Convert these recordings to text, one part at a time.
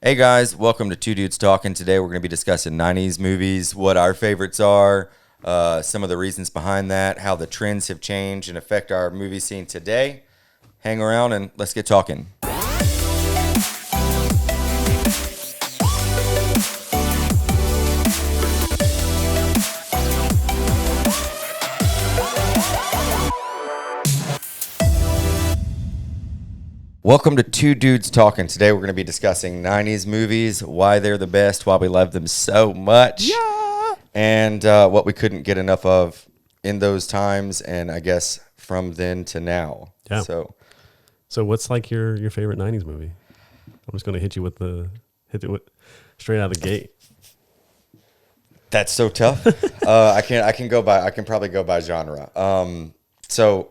Hey guys, welcome to Two Dudes Talking. Today we're going to be discussing 90s movies, what our favorites are, some of the reasons behind that, how the trends have changed and affect our movie scene today. Hang around and let's get talking. Welcome to Two Dudes Talking. Today we're going to be discussing 90s movies, why they're the best, why we love them so much, and what we couldn't get enough of in those times, and I guess from then to now. Yeah. So what's like your favorite 90s movie? I'm just going to hit it with straight out of the gate. that's so tough. I can probably go by genre. So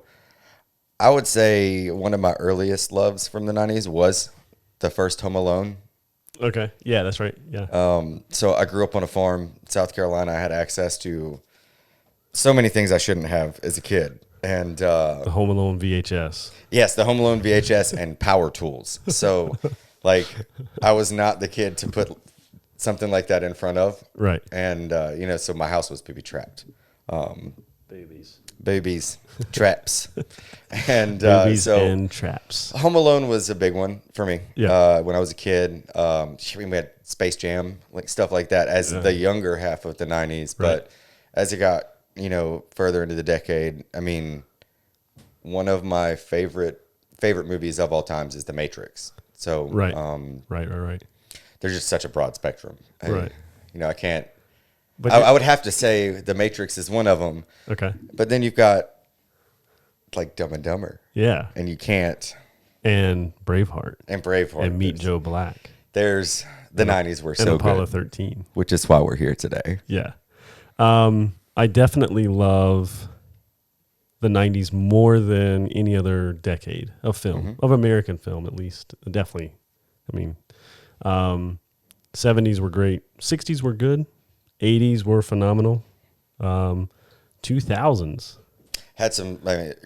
I would say one of my earliest loves from the 90s was the first Home Alone. Okay. Yeah, that's right. Yeah. So I grew up on a farm in South Carolina. I had access to so many things I shouldn't have as a kid. And The Home Alone VHS. yes, the Home Alone VHS and power tools. So like I was not the kid to put something like that in front of. Right. And, so my house was booby trapped. Babies. Traps. And Babies so and traps. Home Alone was a big one for me. Yeah. When I was a kid, we had Space Jam, like stuff like that as the younger half of the 90s. But as it got, further into the decade, I mean, one of my favorite movies of all times is The Matrix. So, Right. Right. there's just such a broad spectrum. Right. I can't, But I would have to say The Matrix is one of them. okay. But then you've got like Dumb and Dumber. Yeah. And you can't. And Braveheart. And Braveheart. And Meet Joe Black. There's the 90s were And so Apollo good, 13. which is why we're here today. Yeah. I definitely love the 90s more than any other decade of film, of American film at least. Definitely. I mean, 70s were great. 60s were good. 80s were phenomenal. 2000s. Had some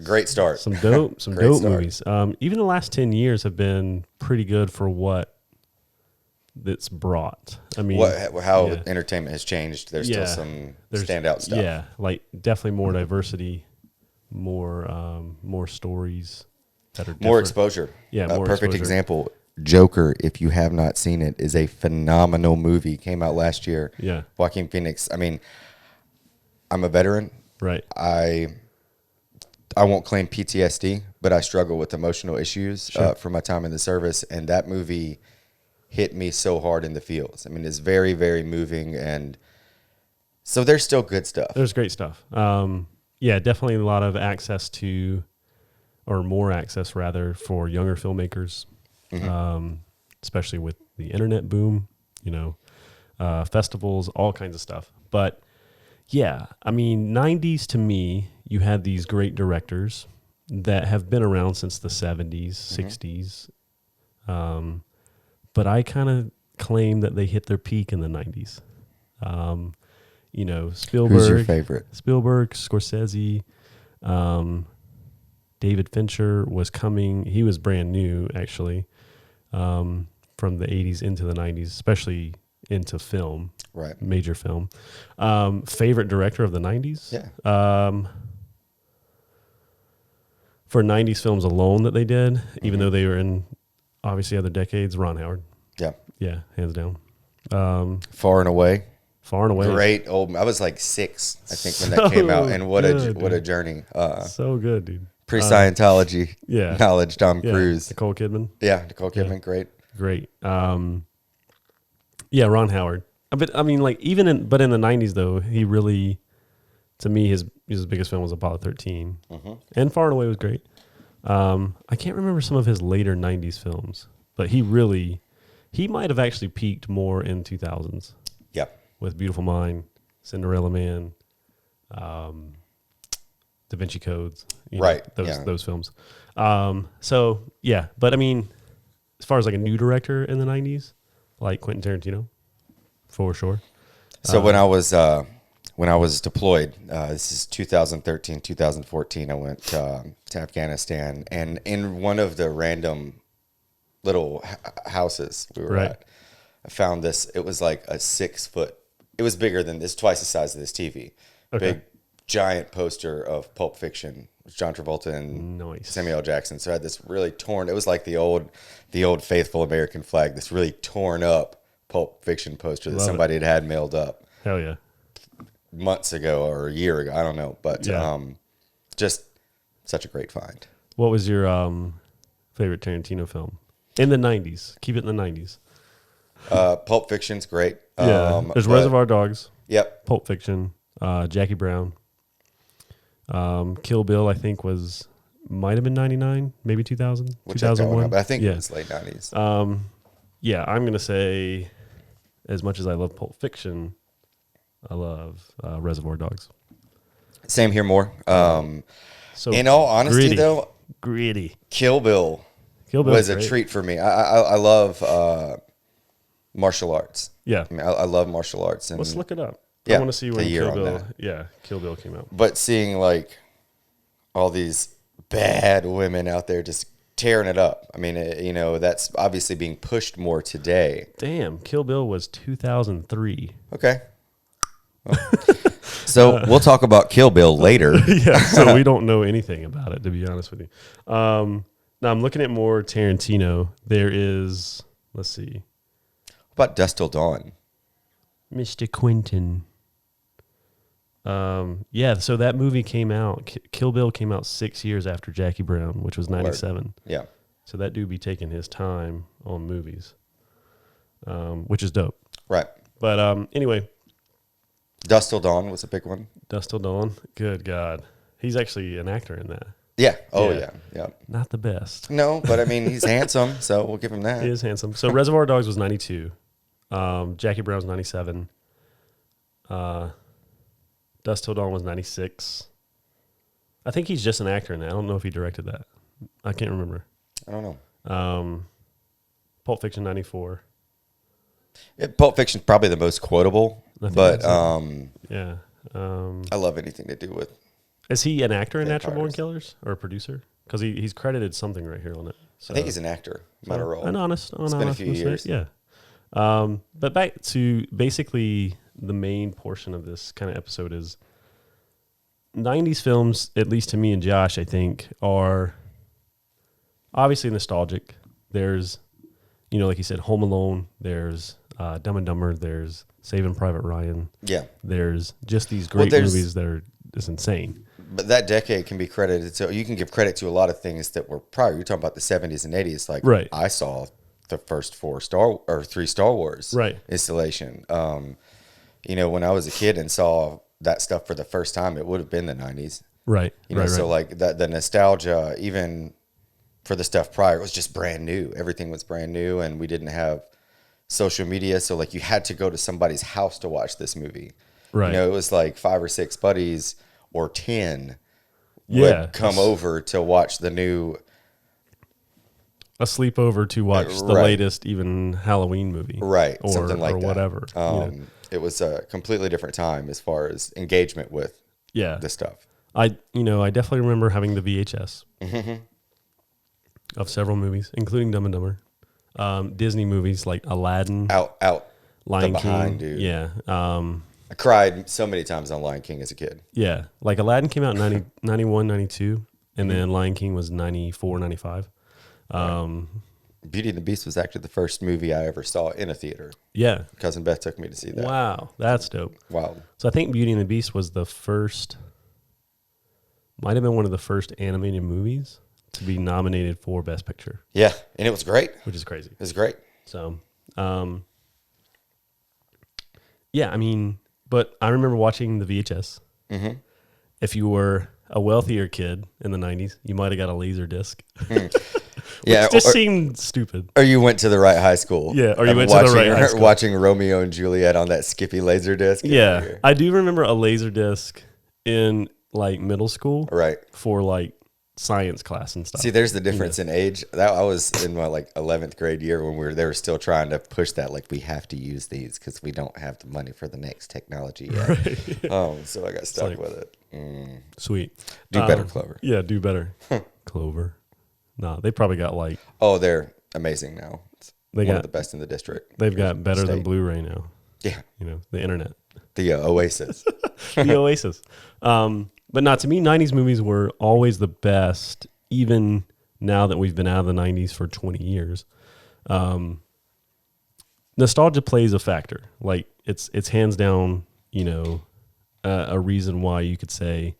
great start. Some dope Great start. movies. Even the last 10 years have been pretty good for what it's brought. I mean, How yeah. entertainment has changed. There's Yeah. still some There's- standout stuff. Yeah, like definitely more diversity, more stories that are different. More exposure. Yeah, A more perfect exposure. example. Joker, if you have not seen it, is a phenomenal movie. Came out last year. Yeah. Joaquin Phoenix. I mean, I'm a veteran. Right. I won't claim PTSD, but I struggle with emotional issues from my time in the service, and that movie hit me so hard in the feels. I mean, it's very, very moving, and so there's still good stuff. There's great stuff. Yeah, definitely a lot of access to, or more access rather, for younger filmmakers, especially with the internet boom, festivals, all kinds of stuff. But yeah, I mean, 90s to me, you had these great directors that have been around since the 70s, 60s. But I kind of claim that they hit their peak in the 90s. Spielberg. Who's your favorite? Spielberg, Scorsese, David Fincher was coming. He was brand new, actually, from the 80s into the 90s, especially into film, Right. major film. Favorite director of the 90s? Yeah. For 90s films alone that they did, even though they were in obviously other decades, Ron Howard. Yeah. Yeah, hands down. Far and Away. Far and away. Great old. I was like 6, I think, when So that came out, and what a good, journey. So good, dude. Pre-Scientology Yeah. knowledge. Tom Yeah. Cruise. Nicole Kidman. Yeah, Nicole Kidman. Great. Great. Yeah, Ron Howard. But I mean, like in the 90s though, he really, to me, his biggest film was Apollo 13, and Far and Away was great. I can't remember some of his later 90s films, but he might have actually peaked more in 2000s Yeah. with Beautiful Mind, Cinderella Man, Da Vinci Codes, Right, those films. So yeah, but I mean, as far as like a new director in the 90s, like Quentin Tarantino, for sure. So when I was deployed, this is 2013, 2014, I went to Afghanistan, and in one of the random little houses we were Right. at, I found this. It was like a 6 foot. It was bigger than this, twice the size of this TV. Okay. Big, giant poster of Pulp Fiction, John Travolta and Nice. Samuel L. Jackson. So I had this really torn. It was like the old faithful American flag. This really torn up Pulp Fiction poster that somebody had mailed up. Hell yeah. Months ago or a year ago. I don't know, but just such a great find. What was your favorite Tarantino film in the 90s? Keep it in the 90s. Pulp Fiction's great. Yeah. There's Reservoir Dogs. Yep. Pulp Fiction. Jackie Brown. Kill Bill, I think might have been 99, maybe 2000, Which 2001. but I think it was late 90s. Yeah, I'm gonna say, as much as I love Pulp Fiction, I love Reservoir Dogs. Same here, more. So in all honesty, gritty. Kill Bill was a treat for me. I love martial arts. Yeah, I mean, I love martial arts. And let's look it up. Yeah, I want to see when year Kill on Bill. that. Yeah, Kill Bill came out. But seeing like all these bad women out there just tearing it up. I mean, that's obviously being pushed more today. Damn, Kill Bill was 2003. Okay. Well, so we'll talk about Kill Bill later. Yeah, so we don't know anything about it, to be honest with you. Now I'm looking at more Tarantino. There is, let's see. What about Dusk Till Dawn? Mr. Quentin. Yeah, so that movie came out. Kill Bill came out 6 years after Jackie Brown, which was 97. Yeah. So that dude be taking his time on movies, which is dope. Right. But anyway. Dusk Till Dawn was a big one. Dusk Till Dawn. Good God. He's actually an actor in that. Yeah. Oh, yeah. Not the best. No, but I mean, he's handsome, so we'll give him that. He is handsome. So Reservoir Dogs was 92. Jackie Brown's 97. Dusk Till Dawn was 96. I think he's just an actor in that. I don't know if he directed that. I can't remember. I don't know. Pulp Fiction 94. Pulp Fiction's probably the most quotable, but yeah. I love anything to do with. Is he an actor in Natural Born vampires. Killers or a producer? Because he's credited something right here on it. So, I think he's an actor, not a role. An honest. It's been a few years. Yeah. But back to basically the main portion of this kind of episode is 90s films, at least to me and Josh, I think, are obviously nostalgic. There's, like you said, Home Alone. There's Dumb and Dumber. There's Saving Private Ryan. Yeah. There's just these great movies that are just insane. But that decade can be credited. So you can give credit to a lot of things that were prior. You're talking about the 70s and 80s. Like right. I saw the first 3 Star Wars right. installation. When I was a kid and saw that stuff for the first time, it would have been the 90s. Right. So like the nostalgia, even for the stuff prior, it was just brand new. Everything was brand new, and we didn't have social media. So like you had to go to somebody's house to watch this movie. Right. It was like 5 or 6 buddies or 10 would come over to watch the new. A sleepover to watch the latest even Halloween movie. Right. Or, something like or that. Whatever. It was a completely different time as far as engagement with this stuff. I definitely remember having the VHS of several movies, including Dumb and Dumber. Disney movies like Aladdin. Out. Lion the King. Behind, dude. Yeah. I cried so many times on Lion King as a kid. Yeah. Like Aladdin came out in 91, 92, and then Lion King was 94, 95. Beauty and the Beast was actually the first movie I ever saw in a theater. Yeah. Cousin Beth took me to see that. Wow. That's dope. Wow. So I think Beauty and the Beast was might have been one of the first animated movies to be nominated for Best Picture. Yeah. And it was great. Which is crazy. It was great. So, yeah, I mean, but I remember watching the VHS. Mm-hmm. If you were a wealthier kid in the 90s, you might have got a laser disc. Yeah, just seemed stupid. Or you went to the right high school. Yeah, or you went to the right high school. Watching Romeo and Juliet on that Skippy laser disc. Yeah, I do remember a laser disc in like middle school. Right. For like science class and stuff. See, there's the difference in age. I was in my like 11th grade year when they were still trying to push that, like, we have to use these because we don't have the money for the next technology yet. Right. So I got stuck with it. Sweet. Do better, Clover. Yeah, do better. Clover. No, they probably got like... Oh, they're amazing now. one of the best in the district. They've got better than Blu-ray now. Yeah. The internet. The Oasis. The Oasis. But not to me, 90s movies were always the best, even now that we've been out of the 90s for 20 years. Nostalgia plays a factor. Like it's hands down, a reason why you could say,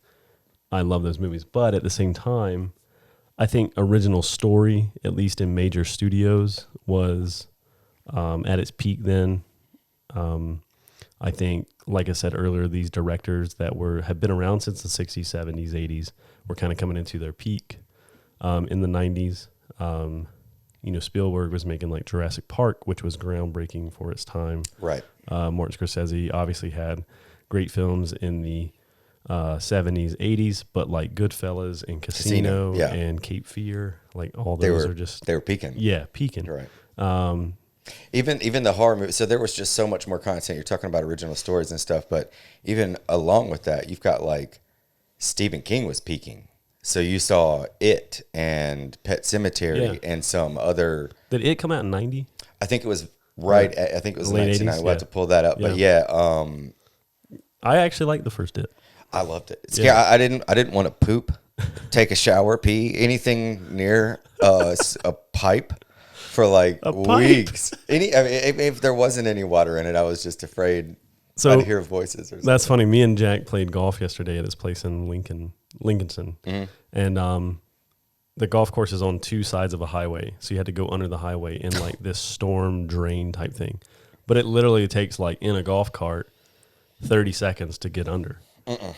I love those movies. But at the same time, I think original story, at least in major studios, was at its peak then. I think, like I said earlier, these directors that have been around since the 60s, 70s, 80s were kind of coming into their peak in the 90s. Spielberg was making like Jurassic Park, which was groundbreaking for its time. Right. Martin Scorsese obviously had great films in the 70s, 80s, but like Goodfellas and Casino and Cape Fear, like all those they were peaking. Yeah, peaking. Right. Even the horror movie. So there was just so much more content. You're talking about original stories and stuff, but even along with that, you've got like Stephen King was peaking. So you saw It and Pet Sematary and some other. Did It come out in 90? I think it was I think it was late 1990. 80s, We'll have to pull that up. But I actually liked the first It. I loved it. I didn't want to poop, take a shower, pee, anything near a pipe for like weeks. If there wasn't any water in it, I was just afraid I'd hear voices or something. That's funny. Me and Jack played golf yesterday at his place in Lincolnton. Mm-hmm. And the golf course is on two sides of a highway. So you had to go under the highway in like this storm drain type thing. But it literally takes like in a golf cart 30 seconds to get under. And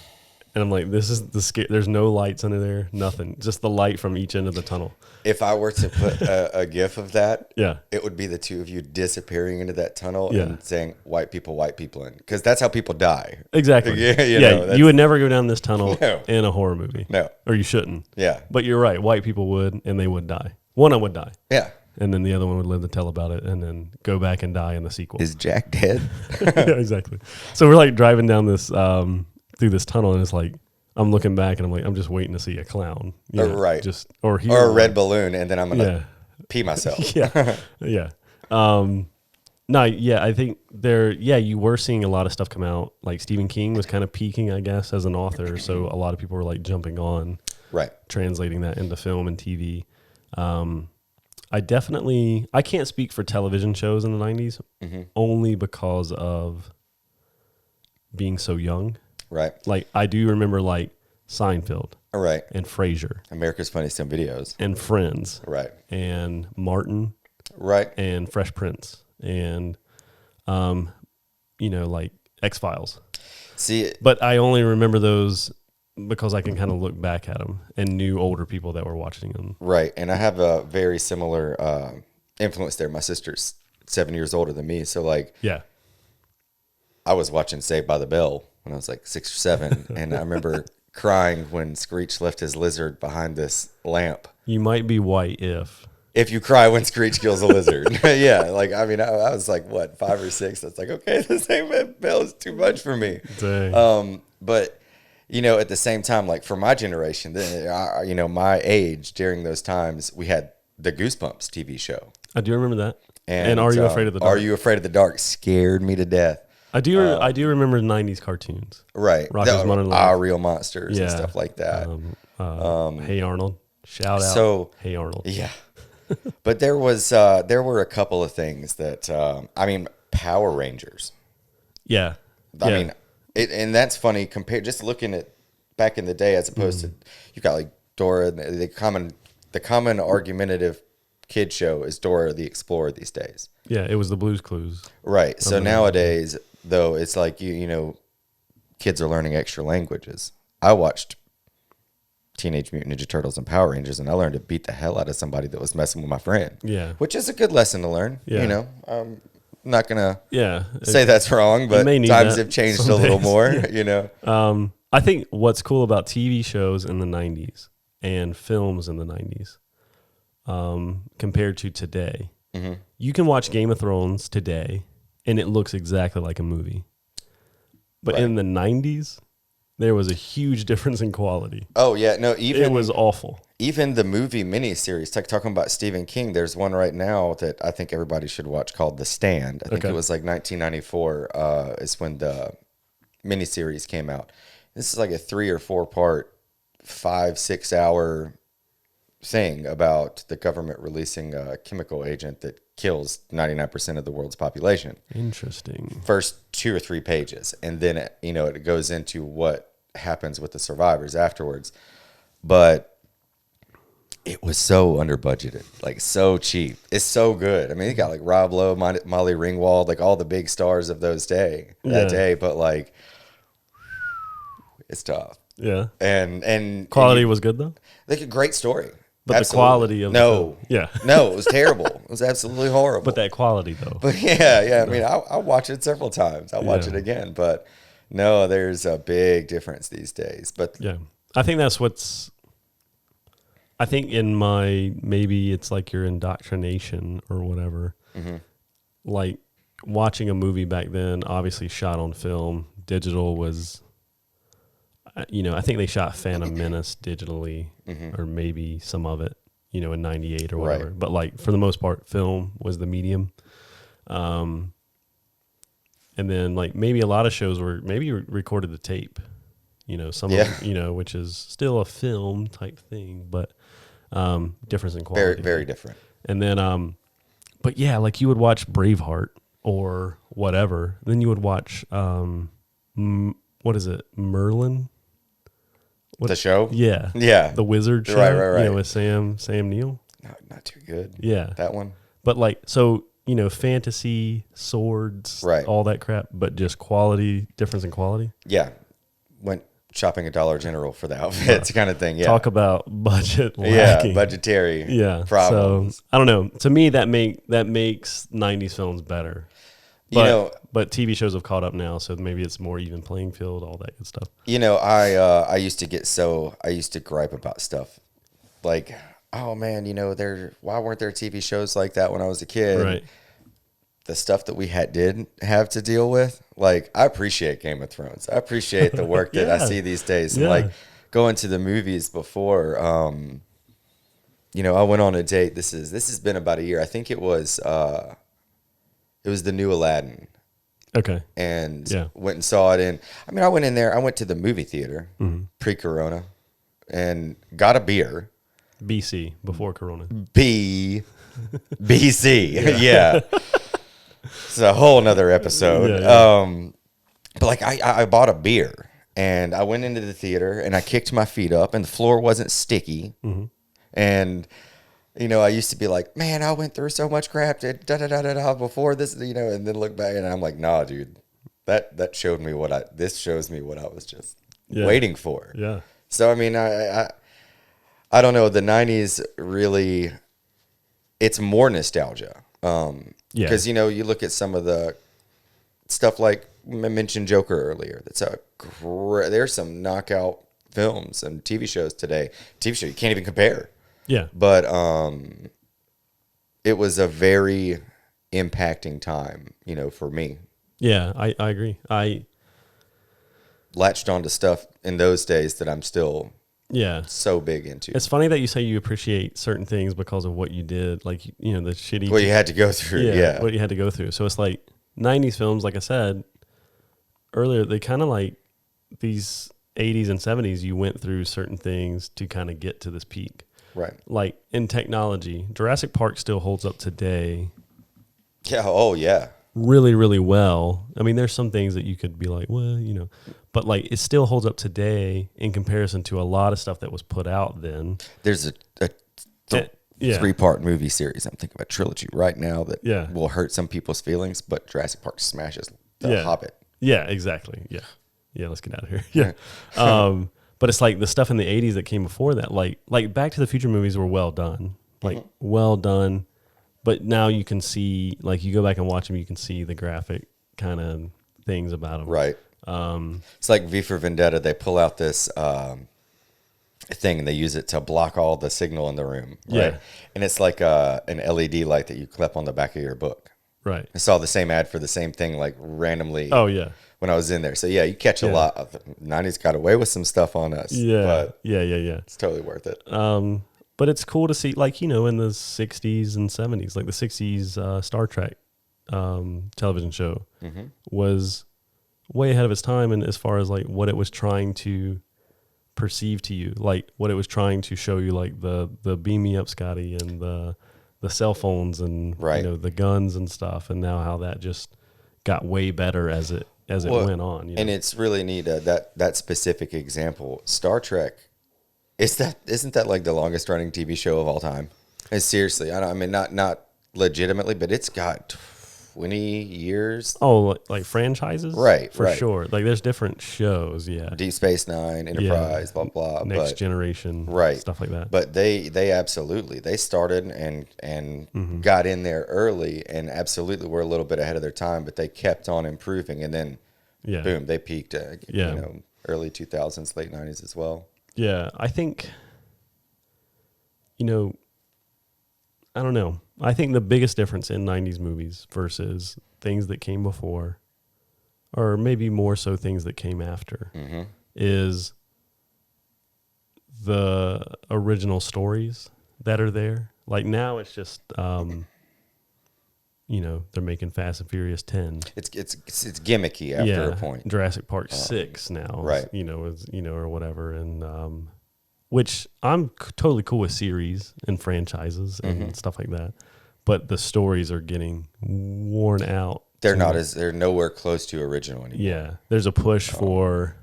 I'm like, this is there's no lights under there, nothing. Just the light from each end of the tunnel. If I were to put a GIF of that, yeah, it would be the two of you disappearing into that tunnel and saying, white people in. Because that's how people die. Exactly. You would never go down this tunnel in a horror movie. No. Or you shouldn't. Yeah. But you're right. White people would, and they would die. One of them would die. Yeah. And then the other one would live to tell about it and then go back and die in the sequel. Is Jack dead? Yeah, exactly. So we're like driving down this, through this tunnel, and it's like, I'm looking back and I'm like, I'm just waiting to see a clown. Right. Or a red balloon, and then I'm going to pee myself. Yeah. I think you were seeing a lot of stuff come out. Like Stephen King was kind of peaking, I guess, as an author. So a lot of people were like jumping on, translating that into film and TV. I can't speak for television shows in the 90s, only because of being so young. Right. Like I do remember like Seinfeld. Right. And Frasier. America's Funniest Home Videos. And Friends. Right. And Martin. Right. And Fresh Prince. And, like X-Files. But I only remember those because I can kind of look back at them and knew older people that were watching them. Right. And I have a very similar influence there. My sister's 7 years older than me. So like, I was watching Saved by the Bell when I was like 6 or 7. And I remember crying when Screech left his lizard behind this lamp. You might be white if you cry when Screech kills a lizard. Yeah. Like, I mean, I was like, 5 or 6. That's like, okay, the Saved by the Bell is too much for me. Dang. But at the same time, like for my generation, my age during those times, we had the Goosebumps TV show. I do remember that. And Are You Afraid of the Dark? Are You Afraid of the Dark scared me to death. I do remember the 90s cartoons. Right. Rocko's Modern Life. Real Monsters and stuff like that. Hey Arnold. Shout out. Hey Arnold. Yeah. But there were a couple of things that, Power Rangers. Yeah. I mean, and that's funny compared, just looking at back in the day as opposed to, you've got like Dora, the common argumentative kid show is Dora the Explorer these days. Yeah, it was the Blue's Clues. Right. So nowadays, though, it's like, kids are learning extra languages. I watched Teenage Mutant Ninja Turtles and Power Rangers, and I learned to beat the hell out of somebody that was messing with my friend. Yeah. Which is a good lesson to learn. Yeah. I'm not going to say that's wrong, but times have changed a little more, I think what's cool about TV shows in the 90s and films in the 90s compared to today, you can watch Game of Thrones today, and it looks exactly like a movie. But in the 90s, there was a huge difference in quality. Oh, yeah. No, it was awful. even the movie miniseries, like talking about Stephen King, there's one right now that I think everybody should watch called The Stand. I think it was like 1994 is when the miniseries came out. This is like a 3 or 4 part, 5-6 hour thing about the government releasing a chemical agent that kills 99% of the world's population. Interesting. First 2 or 3 pages, and then it goes into what happens with the survivors afterwards. But it was so under budgeted, like so cheap. It's so good. I mean, you got like Rob Lowe, Molly Ringwald, like all the big stars of that day. But like, it's tough. Yeah. And quality was good though. Like a great story. But absolutely. The quality of no, yeah, no, it was terrible. It was absolutely horrible. But that quality though. But yeah. I mean, I'll watch it several times. I'll watch it again. But no, there's a big difference these days. But yeah, I think that's what's. I think maybe it's like your indoctrination or whatever. Mm-hmm. Like watching a movie back then, obviously shot on film. Digital was. I think they shot Phantom Menace digitally, or maybe some of it, in 98 or whatever. Right. But like for the most part, film was the medium. And then like maybe a lot of shows were maybe recorded the tape, some of them, which is still a film type thing, but difference in quality. Very, very different. And then, but yeah, like you would watch Braveheart or whatever. Then you would watch, what is it, Merlin? The show? Yeah. Yeah. The Wizard show. Right. With Sam Neill. Not too good. Yeah. That one. But like, so, fantasy, swords, all that crap, but just difference in quality. Yeah. Went shopping at Dollar General for the outfits kind of thing. Yeah. Talk about budget lacking. Yeah. Budgetary problems. So, I don't know. To me, that makes 90s films better. But TV shows have caught up now, so maybe it's more even playing field, all that good stuff. I used to gripe about stuff like, oh man, why weren't there TV shows like that when I was a kid? Right. The stuff that we didn't have to deal with. Like, I appreciate Game of Thrones. I appreciate the work that I see these days. And like going to the movies before, I went on a date. This has been about a year. I think it was the new Aladdin. Okay. And went and saw it. I went in there. I went to the movie theater pre-Corona and got a beer. BC, before Corona. BC. Yeah. It's a whole nother episode. Yeah. But like I bought a beer and I went into the theater and I kicked my feet up and the floor wasn't sticky. Mm-hmm. And I used to be like, man, I went through so much crap before this, and then look back and I'm like, nah, dude, that showed me this shows me what I was just waiting for. Yeah. So, I don't know. The 90s really, it's more nostalgia. Because, you look at some of the stuff like I mentioned Joker earlier. There's some knockout films and TV shows today. TV show you can't even compare. Yeah. But it was a very impacting time, for me. Yeah, I agree. I latched onto stuff in those days that I'm still so big into. It's funny that you say you appreciate certain things because of what you did, like, the shitty... What you had to go through, yeah. What you had to go through. So it's like 90s films, like I said earlier, they kind of like these 80s and 70s, you went through certain things to kind of get to this peak. Right. Like in technology, Jurassic Park still holds up today. Yeah. Oh, yeah. Really, really well. I mean, there's some things that you could be like, well, but like it still holds up today in comparison to a lot of stuff that was put out then. There's a 3-part movie series. I'm thinking of a trilogy right now that will hurt some people's feelings, but Jurassic Park smashes The Hobbit. Yeah, exactly. Yeah. Yeah, let's get out of here. Yeah. But it's like the stuff in the 80s that came before that, like Back to the Future movies were well done, well done. But now you can see, like you go back and watch them, you can see the graphic kind of things about them. Right. It's like V for Vendetta. They pull out this thing and they use it to block all the signal in the room. Right? Yeah. And it's like an LED light that you clip on the back of your book. Right. I saw the same ad for the same thing, like randomly. Oh, yeah. When I was in there. So, yeah, you catch a lot of 90s got away with some stuff on us. Yeah. But yeah. It's totally worth it. but it's cool to see, like, you know, in the 60s and 70s, like the 60s Star Trek television show was way ahead of its time, and as far as like what it was trying to perceive to you, like what it was trying to show you, like the beam me up Scotty and the cell phones and you know, the guns and stuff, and now how that just got way better as it went on. You know? And it's really neat that specific example. Star Trek, isn't that like the longest running TV show of all time? And seriously, I mean not legitimately, but it's got 20 years. Oh, like franchises? Right, For sure. Like there's different shows, yeah. Deep Space Nine, Enterprise, blah, blah. Next Generation, stuff like that. But they absolutely, they started and got in there early and absolutely were a little bit ahead of their time, but they kept on improving. And then, boom, they peaked, you know, early 2000s, late 90s as well. Yeah, I think, you know, I don't know. I think the biggest difference in 90s movies versus things that came before, or maybe more so things that came after, is the original stories that are there. Like now it's just, you know, they're making Fast and Furious 10. It's gimmicky after a point. Jurassic Park 6 now, right? You know, is, you know, or whatever, and which I'm totally cool with series and franchises and stuff like that, but the stories are getting worn out. They're nowhere close to original anymore. Yeah, there's a push for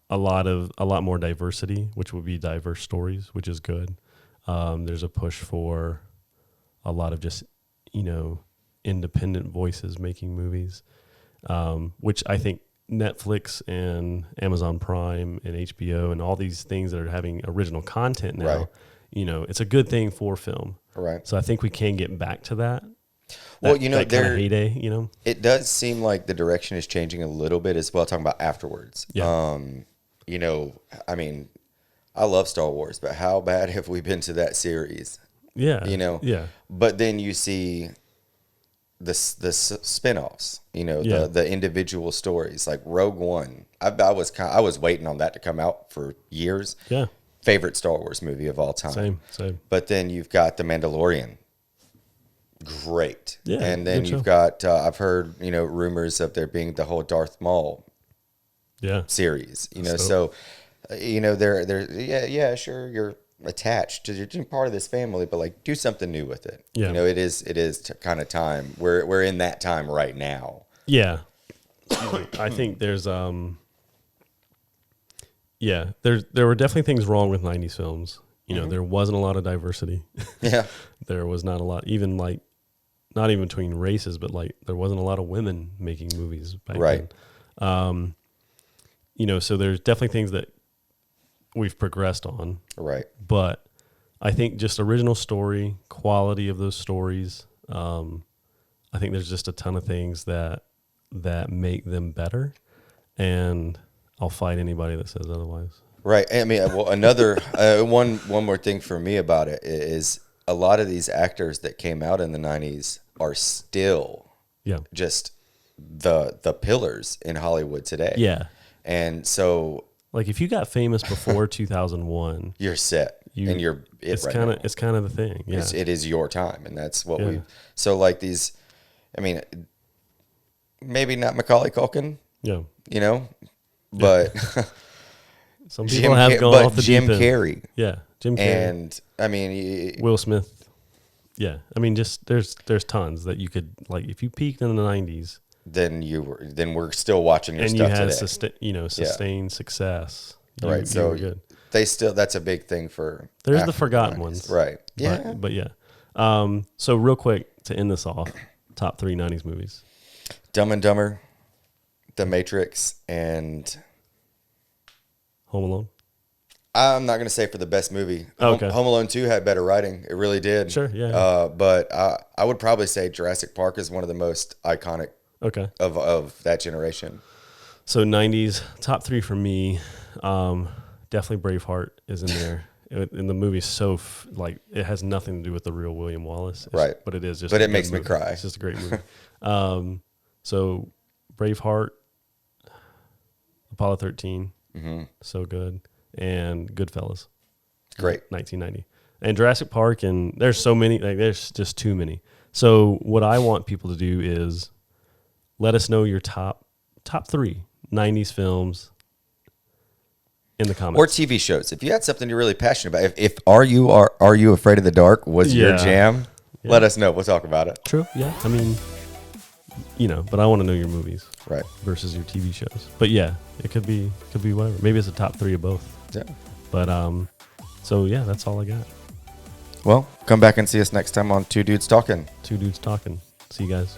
a lot more diversity, which would be diverse stories, which is good. There's a push for a lot of just, you know, independent voices making movies, which I think Netflix and Amazon Prime and HBO and all these things that are having original content now, you know, it's a good thing for film. Right. So I think we can get back to that. Well, you know, that kind of heyday, you know, it does seem like the direction is changing a little bit as well. Talking about afterwards. Yeah. You know, I mean, I love Star Wars, but how bad have we been to that series? Yeah. You know? Yeah. But then you see the spinoffs, you know, the individual stories like Rogue One. I was waiting on that to come out for years. Yeah. Favorite Star Wars movie of all time. Same. But then you've got The Mandalorian. Great. Yeah. And then you've got, I've heard, you know, rumors of there being the whole Darth Maul series, you know, so, you know, they're sure, you're attached to, you're part of this family, but like do something new with it. You know, it is kind of time. We're in that time right now. Yeah. I think there's there were definitely things wrong with 90s films. You know, there wasn't a lot of diversity. Yeah. There was not a lot, even like, not even between races, but like there wasn't a lot of women making movies back then. You know, so there's definitely things that we've progressed on. Right. But I think just original story, quality of those stories, I think there's just a ton of things that make them better. And I'll fight anybody that says otherwise. Right. I mean, well, another one more thing for me about it is a lot of these actors that came out in the 90s are still just the pillars in Hollywood today. Yeah. And so, like, if you got famous before 2001, you're set, and you're it's right kind of now. it's kind of the thing. Yeah, it is your time, and that's what we. So, like these, I mean, maybe not Macaulay Culkin. Yeah, you know, but some people have gone off the Jim deep end. Carrey. Yeah, Jim Carrey, and I mean Will Smith. Yeah, I mean, just there's tons that you could, like, if you peaked in the 90s. Then we're still watching your stuff today. And you had sustained success. Right. So good. That's a big thing for. There's the forgotten ones. Right. Yeah. But yeah. So real quick to end this off, top 3 90s movies. Dumb and Dumber, The Matrix, and Home Alone. I'm not going to say for the best movie. Okay. Home Alone 2 had better writing. It really did. Sure. Yeah. But I would probably say Jurassic Park is one of the most iconic. Okay. Of that generation. So 90s, top 3 for me, definitely Braveheart is in there. And the movie's so, like, it has nothing to do with the real William Wallace. Right. But it is just. But it makes me cry. It's just a great movie. So Braveheart, Apollo 13, so good, and Goodfellas. Great. 1990. And Jurassic Park, and there's so many, like there's just too many. So what I want people to do is let us know your top 3 90s films in the comments. Or TV shows. If you had something you're really passionate about, if Are You Afraid of the Dark was your jam, let us know. We'll talk about it. True. Yeah. I mean, but I want to know your movies. Right. Versus your TV shows. But yeah, it could be whatever. Maybe it's a top 3 of both. Yeah. But so yeah, that's all I got. Well, come back and see us next time on Two Dudes Talking. Two Dudes Talking. See you guys.